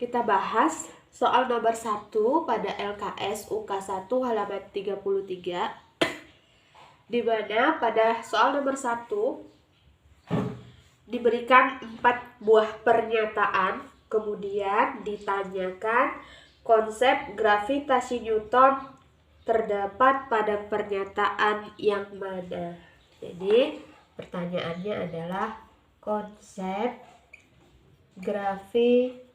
kita bahas soal nomor 1 pada LKS UK 1 halaman 33, di mana pada soal nomor 1 diberikan 4 buah pernyataan, kemudian ditanyakan konsep gravitasi Newton terdapat pada pernyataan yang mana. Jadi pertanyaannya adalah konsep gravitasi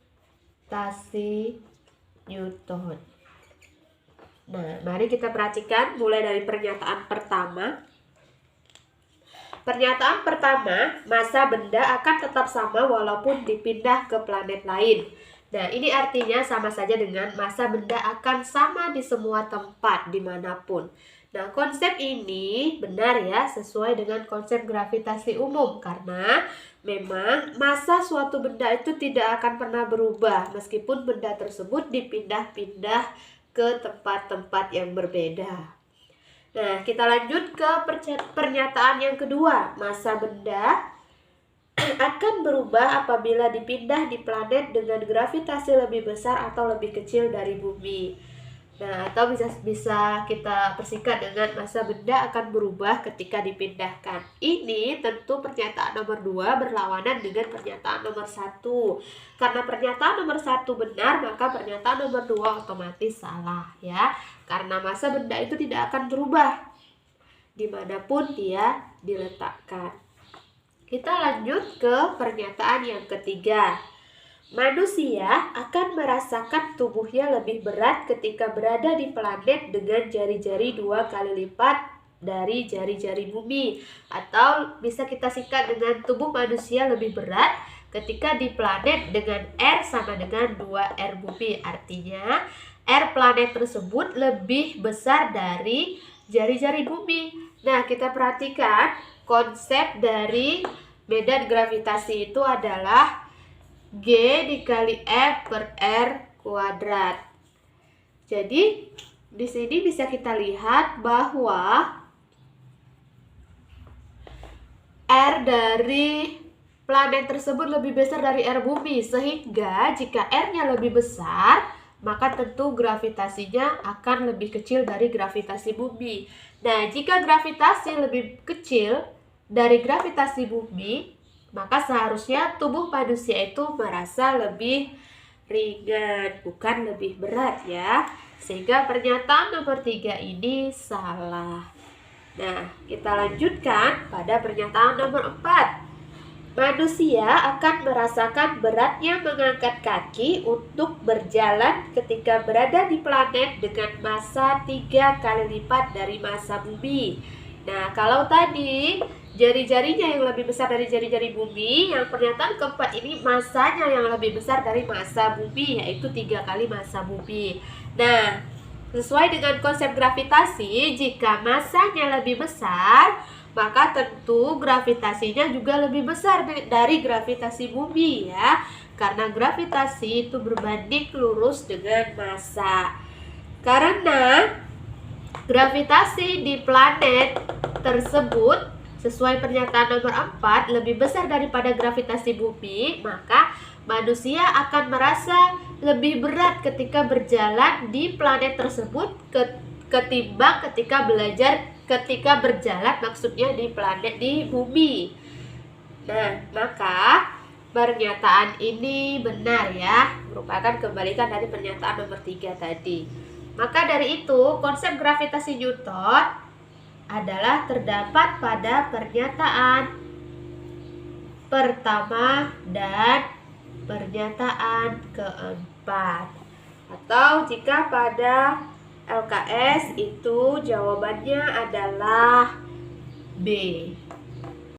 Newton. Nah, mari kita perhatikan mulai dari pernyataan pertama. Pernyataan pertama, massa benda akan tetap sama walaupun dipindah ke planet lain. Nah, ini artinya sama saja dengan massa benda akan sama di semua tempat, dimanapun. Nah, konsep ini benar ya, sesuai dengan konsep gravitasi umum, karena memang massa suatu benda itu tidak akan pernah berubah, meskipun benda tersebut dipindah-pindah ke tempat-tempat yang berbeda. Nah, kita lanjut ke pernyataan yang kedua, massa benda akan berubah apabila dipindah di planet dengan gravitasi lebih besar atau lebih kecil dari bumi. Nah, atau bisa kita persingkat dengan massa benda akan berubah ketika dipindahkan. Ini tentu pernyataan nomor 2 berlawanan dengan pernyataan nomor 1. Karena pernyataan nomor 1 benar, maka pernyataan nomor 2 otomatis salah ya. Karena massa benda itu tidak akan berubah dimanapun dia diletakkan. Kita lanjut ke pernyataan yang ketiga. Manusia akan merasakan tubuhnya lebih berat ketika berada di planet dengan jari-jari 2 kali lipat dari jari-jari bumi. Atau bisa kita singkat dengan tubuh manusia lebih berat ketika di planet dengan R sama dengan 2R bumi. Artinya R planet tersebut lebih besar dari jari-jari bumi. Nah, kita perhatikan konsep dari medan gravitasi itu adalah G dikali F per R kuadrat. Jadi di sini bisa kita lihat bahwa R dari planet tersebut lebih besar dari R bumi, sehingga jika R-nya lebih besar, maka tentu gravitasinya akan lebih kecil dari gravitasi bumi. Nah, jika gravitasi lebih kecil dari gravitasi bumi, maka seharusnya tubuh manusia itu merasa lebih ringan, bukan lebih berat ya. Sehingga pernyataan nomor 3 ini salah. Nah, kita lanjutkan pada pernyataan nomor 4. Manusia akan merasakan beratnya mengangkat kaki untuk berjalan ketika berada di planet dengan massa 3 kali lipat dari massa bumi. Nah, kalau tadi jari-jarinya yang lebih besar dari jari-jari bumi, yang pernyataan keempat ini massanya yang lebih besar dari massa bumi, yaitu 3 kali massa bumi. Nah, sesuai dengan konsep gravitasi, jika massanya lebih besar, maka tentu gravitasinya juga lebih besar dari gravitasi bumi ya. Karena gravitasi itu berbanding lurus dengan massa. Karena gravitasi di planet tersebut sesuai pernyataan nomor 4 lebih besar daripada gravitasi bumi, maka manusia akan merasa lebih berat ketika berjalan di planet tersebut ketimbang ketika berjalan maksudnya di planet di bumi. Nah, maka pernyataan ini benar ya, merupakan kebalikan dari pernyataan nomor 3 tadi. Maka dari itu, konsep gravitasi Newton adalah terdapat pada pernyataan pertama dan pernyataan keempat. Atau jika pada LKS itu jawabannya adalah B.